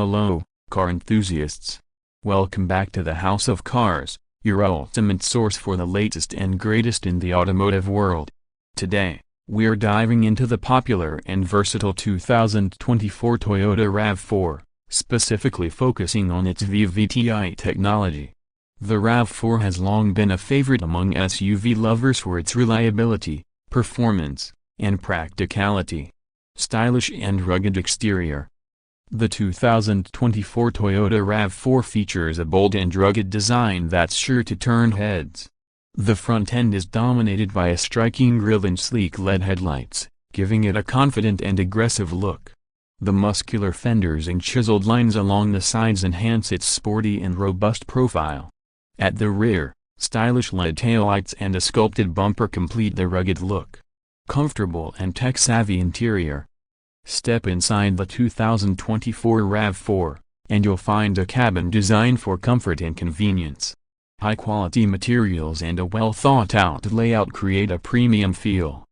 Hello, car enthusiasts. Welcome back to the House of Cars, your ultimate source for the latest and greatest in the automotive world. Today, we're diving into the popular and versatile 2024 Toyota RAV4, specifically focusing on its VVT-I technology. The RAV4 has long been a favorite among SUV lovers for its reliability, performance, and practicality. Stylish and rugged exterior. The 2024 Toyota RAV4 features a bold and rugged design that's sure to turn heads. The front end is dominated by a striking grille and sleek LED headlights, giving it a confident and aggressive look. The muscular fenders and chiseled lines along the sides enhance its sporty and robust profile. At the rear, stylish LED taillights and a sculpted bumper complete the rugged look. Comfortable and tech-savvy interior. Step inside the 2024 RAV4, and you'll find a cabin designed for comfort and convenience. High-quality materials and a well-thought-out layout create a premium feel.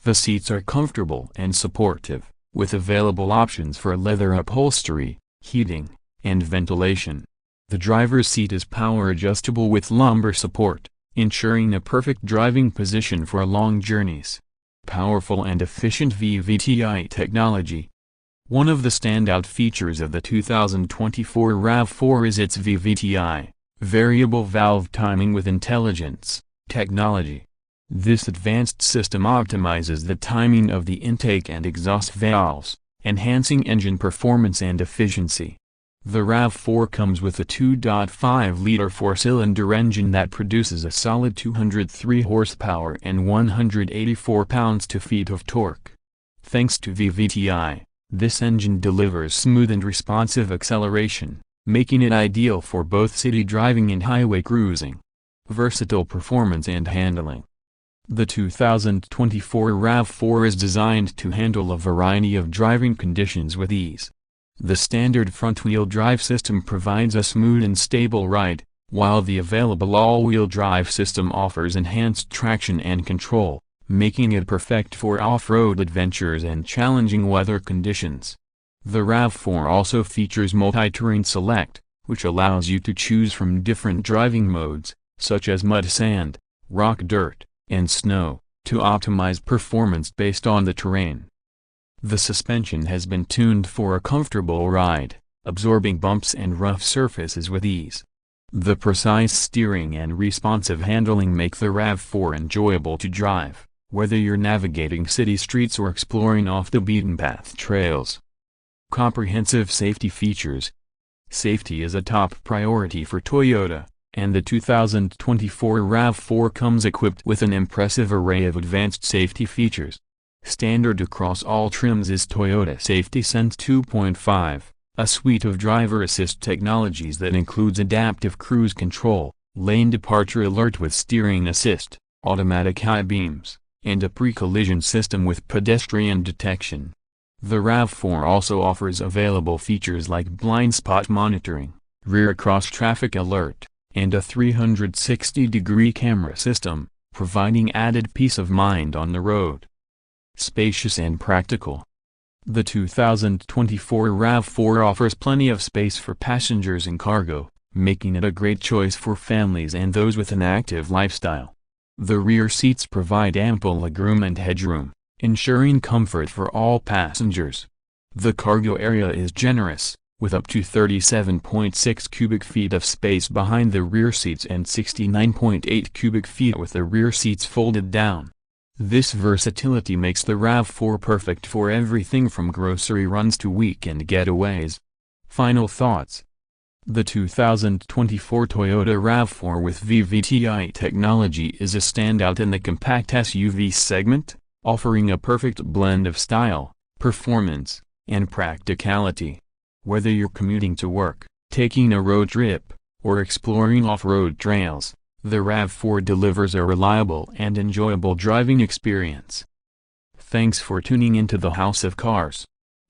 The seats are comfortable and supportive, with available options for leather upholstery, heating, and ventilation. The driver's seat is power-adjustable with lumbar support, ensuring a perfect driving position for long journeys. Powerful and efficient VVT-I technology. One of the standout features of the 2024 RAV4 is its VVT-I, variable valve timing with intelligence, technology. This advanced system optimizes the timing of the intake and exhaust valves, enhancing engine performance and efficiency. The RAV4 comes with a 2.5-liter four-cylinder engine that produces a solid 203 horsepower and 184 pounds-feet of torque. Thanks to VVT-I, this engine delivers smooth and responsive acceleration, making it ideal for both city driving and highway cruising. Versatile performance and handling. The 2024 RAV4 is designed to handle a variety of driving conditions with ease. The standard front-wheel drive system provides a smooth and stable ride, while the available all-wheel drive system offers enhanced traction and control, making it perfect for off-road adventures and challenging weather conditions. The RAV4 also features multi-terrain select, which allows you to choose from different driving modes, such as mud, sand, rock, dirt, and snow, to optimize performance based on the terrain. The suspension has been tuned for a comfortable ride, absorbing bumps and rough surfaces with ease. The precise steering and responsive handling make the RAV4 enjoyable to drive, whether you're navigating city streets or exploring off-the-beaten-path trails. Comprehensive safety features. Safety is a top priority for Toyota, and the 2024 RAV4 comes equipped with an impressive array of advanced safety features. Standard across all trims is Toyota Safety Sense 2.5, a suite of driver assist technologies that includes adaptive cruise control, lane departure alert with steering assist, automatic high beams, and a pre-collision system with pedestrian detection. The RAV4 also offers available features like blind spot monitoring, rear cross-traffic alert, and a 360-degree camera system, providing added peace of mind on the road. Spacious and practical. The 2024 RAV4 offers plenty of space for passengers and cargo, making it a great choice for families and those with an active lifestyle. The rear seats provide ample legroom and headroom, ensuring comfort for all passengers. The cargo area is generous, with up to 37.6 cubic feet of space behind the rear seats and 69.8 cubic feet with the rear seats folded down. This versatility makes the RAV4 perfect for everything from grocery runs to weekend getaways. Final thoughts. The 2024 Toyota RAV4 with VVT-I technology is a standout in the compact SUV segment, offering a perfect blend of style, performance, and practicality. Whether you're commuting to work, taking a road trip, or exploring off-road trails, the RAV4 delivers a reliable and enjoyable driving experience. Thanks for tuning into the House of Cars.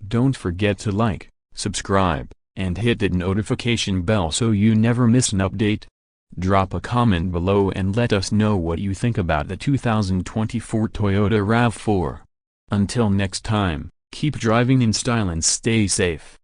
Don't forget to like, subscribe, and hit that notification bell so you never miss an update. Drop a comment below and let us know what you think about the 2024 Toyota RAV4. Until next time, keep driving in style and stay safe.